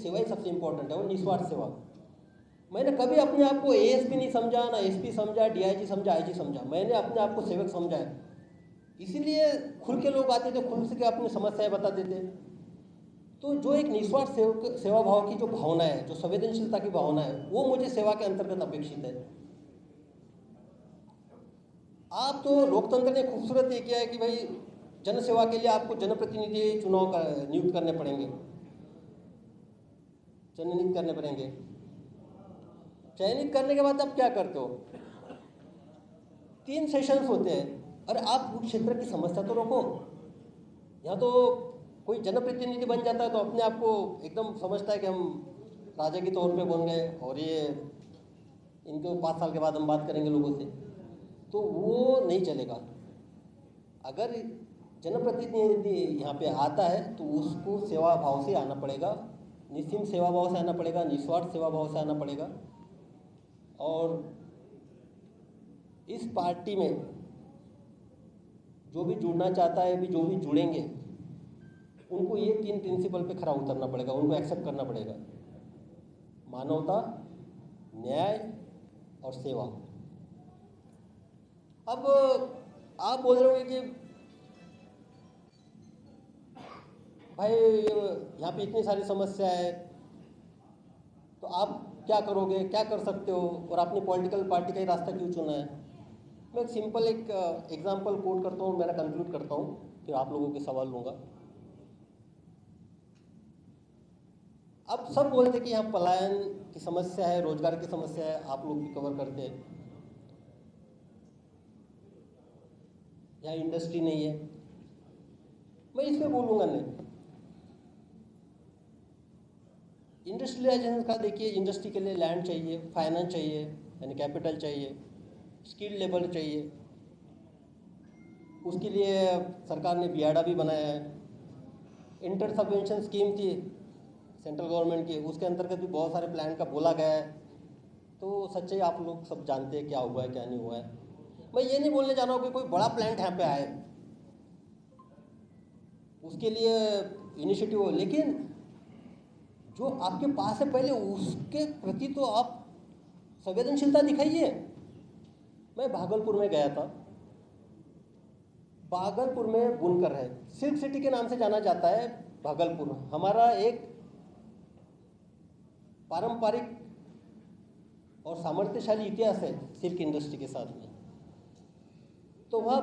सेवा ही सबसे इम्पोर्टेंट है, वो निस्वार्थ सेवा। मैंने कभी अपने आप को एएसपी नहीं समझा, ना एसपी समझा, डीआईजी समझा, आईजी समझा। मैंने अपने आप को सेवक समझा है। इसीलिए खुल के लोग आते थे, खुल से अपनी समस्याएं बताते थे। तो जो एक निस्वार्थ सेवा भाव की जो भावना है, जो संवेदनशीलता की भावना है, वो मुझे सेवा के अंतर्गत अपेक्षित है। आप तो लोकतंत्र ने खूबसूरत ये किया है कि भाई जन सेवा के लिए आपको जनप्रतिनिधि चुनाव नियुक्त करने पड़ेंगे, चयनित करने पड़ेंगे। चयनित करने के बाद आप क्या करते हो? 3 सेशंस होते हैं। अरे आप उस क्षेत्र की समस्या तो रोको। यहाँ तो कोई जनप्रतिनिधि बन जाता है तो अपने आप को एकदम समझता है कि हम राजा के तौर पे बन गए और ये इनको 5 साल के बाद हम बात करेंगे लोगों से, तो वो नहीं चलेगा। अगर जनप्रतिनिधि यहाँ पे आता है तो उसको सेवा भाव से आना पड़ेगा, निस्सीम सेवा भाव से आना पड़ेगा, निस्वार्थ सेवा भाव से आना पड़ेगा। और इस पार्टी में जो भी जुड़ना चाहता है, भी जो भी जुड़ेंगे, उनको ये 3 प्रिंसिपल पे खरा उतरना पड़ेगा, उनको एक्सेप्ट करना पड़ेगा। मानवता, न्याय और सेवा। अब आप बोल रहे होंगे कि भाई यहाँ पे इतनी सारी समस्या है तो आप क्या करोगे, क्या कर सकते हो, और आपने पॉलिटिकल पार्टी का ही रास्ता क्यों चुना है? मैं एक सिंपल एग्जांपल कोट करता हूँ, मेरा कंक्लूड करता हूँ, फिर आप लोगों के सवाल लूँगा। अब सब बोलते कि यहाँ पलायन की समस्या है, रोजगार की समस्या है, आप लोग भी कवर करते हैं। यहाँ इंडस्ट्री नहीं है, मैं इस पर बोलूँगा नहीं। इंडस्ट्रियलाइजेशन का देखिए, इंडस्ट्री के लिए लैंड चाहिए, फाइनेंस चाहिए यानी कैपिटल चाहिए, स्किल्ड लेबर चाहिए। उसके लिए सरकार ने बियाडा भी बनाया है। इंटर सबवेंशन स्कीम थी सेंट्रल गवर्नमेंट की, उसके अंतर्गत भी बहुत सारे प्लान का बोला गया है। तो सच्चाई आप लोग सब जानते हैं क्या हुआ है क्या नहीं हुआ है। मैं ये नहीं बोलने जा रहा हूँ कि कोई बड़ा प्लांट यहाँ पे आए, उसके लिए इनिशिएटिव हो, लेकिन जो आपके पास है पहले उसके प्रति तो आप संवेदनशीलता दिखाइए। मैं भागलपुर में गया था। भागलपुर में बुनकर है, सिल्क सिटी के नाम से जाना जाता है भागलपुर। हमारा एक पारंपरिक और सामर्थ्यशाली इतिहास है सिल्क इंडस्ट्री के साथ में। तो वहाँ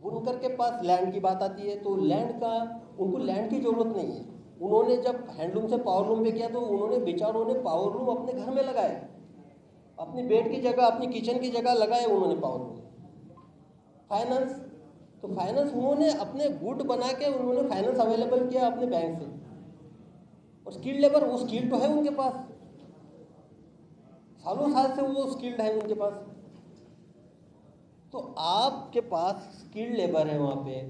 बुनकर के पास लैंड की बात आती है तो उनको लैंड की ज़रूरत नहीं है। उन्होंने जब हैंडलूम से पावरलूम पे किया तो उन्होंने बेचारों ने पावरलूम अपने घर में लगाए, अपनी बेड की जगह, अपनी किचन की जगह लगाए उन्होंने पावरलूम। फाइनेंस, तो फाइनेंस उन्होंने अपने गुड बना के उन्होंने फाइनेंस अवेलेबल किया अपने बैंक से। और स्किल्ड लेबर, वो स्किल तो है उनके पास, सालों साल से वो स्किल्ड है उनके पास। तो आपके पास स्किल्ड लेबर है वहाँ पे,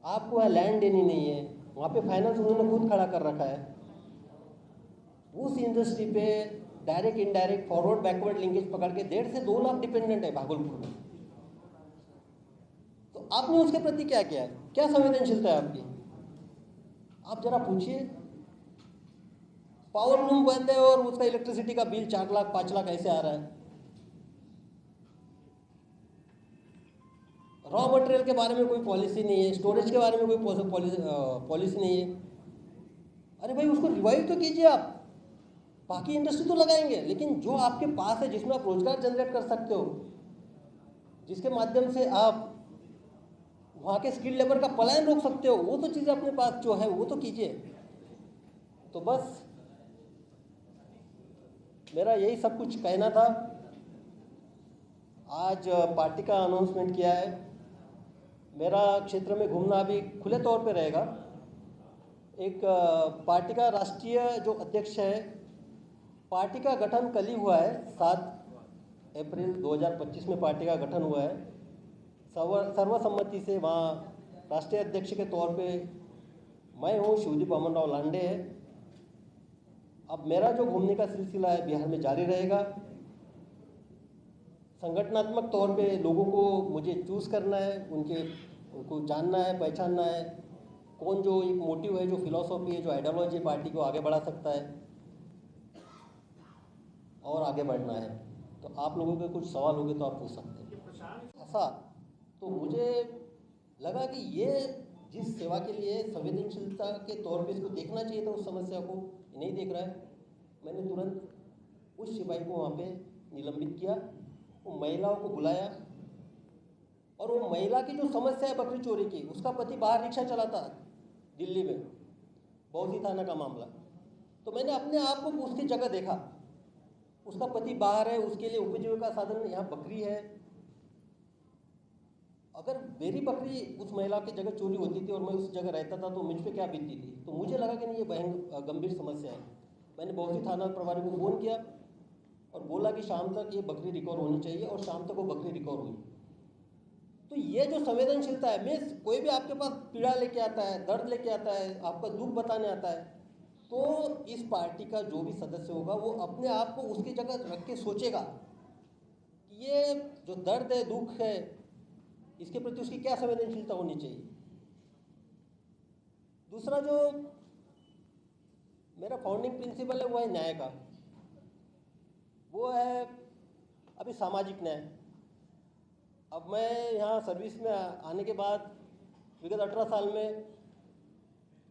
आपको वहाँ लैंड देनी नहीं है, वहाँ पे फाइनेंस उन्होंने खुद खड़ा कर रखा है। उस इंडस्ट्री पे direct indirect forward backward linkage पकड़ के 1.5 से 2 लाख डिपेंडेंट है भागलपुर में। तो आपने उसके प्रति क्या किया है, क्या संवेदनशीलता है आपकी? आप जरा पूछिए। पावर लूम बंद है और उसका इलेक्ट्रिसिटी का बिल 4 लाख 5 लाख ऐसे आ रहा है। रॉ मटेरियल के बारे में कोई पॉलिसी नहीं है, स्टोरेज के बारे में कोई पॉलिसी नहीं है। अरे भाई उसको रिवाइव तो कीजिए आप। बाकी इंडस्ट्री तो लगाएंगे, लेकिन जो आपके पास है जिसमें आप रोजगार जनरेट कर सकते हो, जिसके माध्यम से आप वहाँ के स्किल्ड लेबर का पलायन रोक सकते हो, वो तो चीज़ें अपने पास जो है वो तो कीजिए। तो बस मेरा यही सब कुछ कहना था। आज पार्टी का अनाउंसमेंट किया है। मेरा क्षेत्र में घूमना अभी खुले तौर पे रहेगा। एक पार्टी का राष्ट्रीय जो अध्यक्ष है, पार्टी का गठन कल ही हुआ है, 7 अप्रैल 2025 में पार्टी का गठन हुआ है। सर्वसम्मति से वहाँ राष्ट्रीय अध्यक्ष के तौर पे मैं हूँ, शिवदीप अमन राव लांडे है। अब मेरा जो घूमने का सिलसिला है बिहार में जारी रहेगा। संगठनात्मक तौर पे लोगों को मुझे चूज़ करना है, उनको जानना है, पहचानना है, कौन जो एक मोटिव है, जो फिलॉसफी है, जो आइडियोलॉजी पार्टी को आगे बढ़ा सकता है और आगे बढ़ना है। तो आप लोगों के कुछ सवाल होंगे तो आप पूछ सकते हैं। ऐसा तो मुझे लगा कि ये जिस सेवा के लिए संवेदनशीलता के तौर पे इसको देखना चाहिए था, उस समस्या को नहीं देख रहा है। मैंने तुरंत उस सिपाही को वहाँ पे निलंबित किया, वो महिलाओं को बुलाया, और वो महिला की जो समस्या है बकरी चोरी की, उसका पति बाहर रिक्शा चलाता दिल्ली में, बौद्धी थाना का मामला। तो मैंने अपने आप को उसकी जगह देखा, उसका पति बाहर है, उसके लिए उपजीविका साधन यहाँ बकरी है। अगर मेरी बकरी उस महिला की जगह चोरी होती थी और मैं उस जगह रहता था तो मुझ पे क्या बीतती थी। तो मुझे लगा कि नहीं, ये गंभीर समस्या है। मैंने बौद्धी थाना प्रभारी को फ़ोन किया और बोला कि शाम तक ये बकरी रिकवर होनी चाहिए, और शाम तक वो बकरी रिकवर हुई। तो ये जो संवेदनशीलता है, मैं कोई भी आपके पास पीड़ा लेके आता है, दर्द लेके आता है, आपका दुख बताने आता है, तो इस पार्टी का जो भी सदस्य होगा वो अपने आप को उसकी जगह रख के सोचेगा कि ये जो दर्द है, दुख है, इसके प्रति उसकी क्या संवेदनशीलता होनी चाहिए। दूसरा जो मेरा फाउंडिंग प्रिंसिपल है वो है न्याय का, वो है अभी सामाजिक न्याय। अब मैं यहाँ सर्विस में आने के बाद विगत 18 साल में,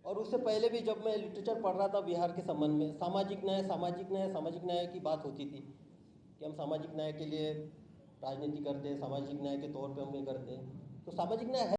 और उससे पहले भी जब मैं लिटरेचर पढ़ रहा था बिहार के संबंध में, सामाजिक न्याय सामाजिक न्याय सामाजिक न्याय की बात होती थी कि हम सामाजिक न्याय के लिए राजनीति करते हैं, सामाजिक न्याय के तौर पे हम ये करते हैं। तो सामाजिक न्याय है